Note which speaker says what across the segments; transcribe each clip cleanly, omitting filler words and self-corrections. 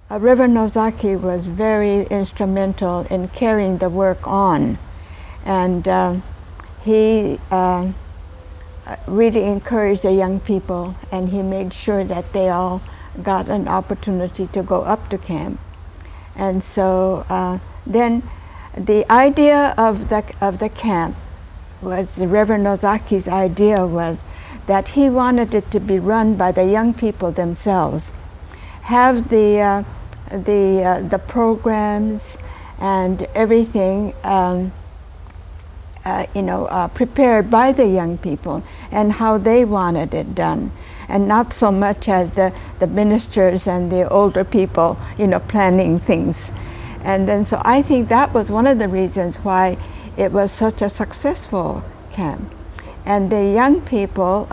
Speaker 1: Reverend Nozaki was very instrumental in carrying the work on, and he really encouraged the young people, and he made sure that they all got an opportunity to go up to camp. And so then the idea of the camp was, Reverend Nozaki's idea was that he wanted it to be run by the young people themselves, have the programs and everything prepared by the young people and how they wanted it done, and not so much as the ministers and the older people, planning things. And then so I think that was one of the reasons why it was such a successful camp. And the young people,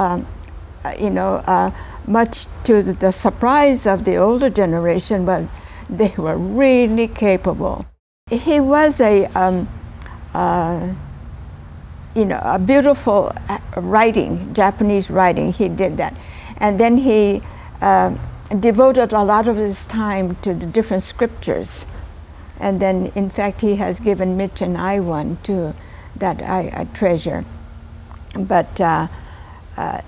Speaker 1: much to the surprise of the older generation, was they were really capable. He was a beautiful writing, Japanese writing. He did that, and then he devoted a lot of his time to the different scriptures. And then, in fact, he has given Mitch and I one too that I treasure. But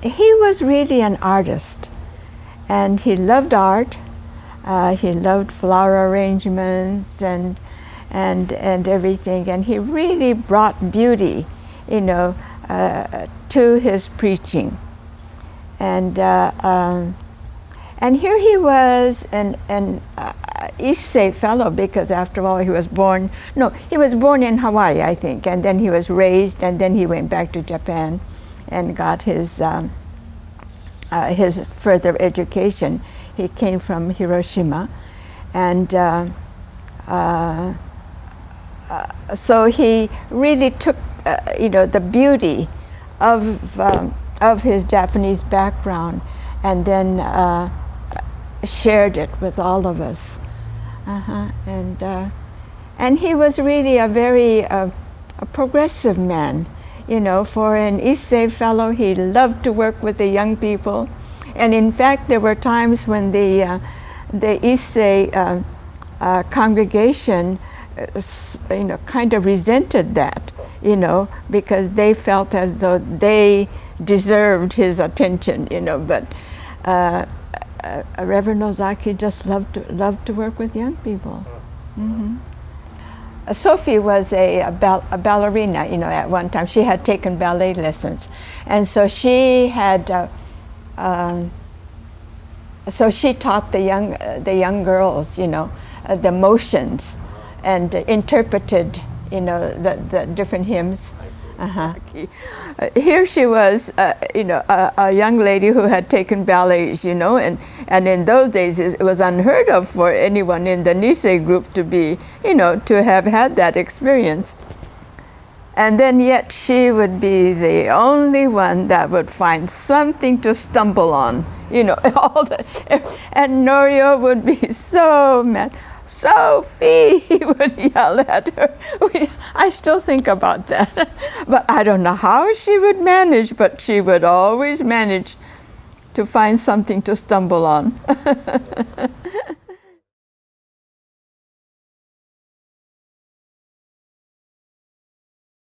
Speaker 1: he was really an artist, and he loved art. He loved flower arrangements and everything, and he really brought beauty, to his preaching. And here he was, an Issei fellow, because after all he was born in Hawaii, I think, and then he was raised, and then he went back to Japan and got his further education. He came from Hiroshima, and so he really took the beauty of his Japanese background, and then shared it with all of us. And he was really a very a progressive man. For an Issei fellow, he loved to work with the young people. And in fact, there were times when the Issei congregation kind of resented that, because they felt as though they deserved his attention, but Reverend Nozaki just loved to work with young people. Mm-hmm. Sophie was a ballerina, at one time. She had taken ballet lessons, and so she had. So she taught the young girls, the motions, and interpreted, the different hymns. Here she was, a young lady who had taken ballets, and in those days it was unheard of for anyone in the Nisei group to be, to have had that experience. And then yet she would be the only one that would find something to stumble on, and Norio would be so mad. Sophie, he would yell at her. I still think about that. But I don't know how she would manage, but she would always manage to find something to stumble on.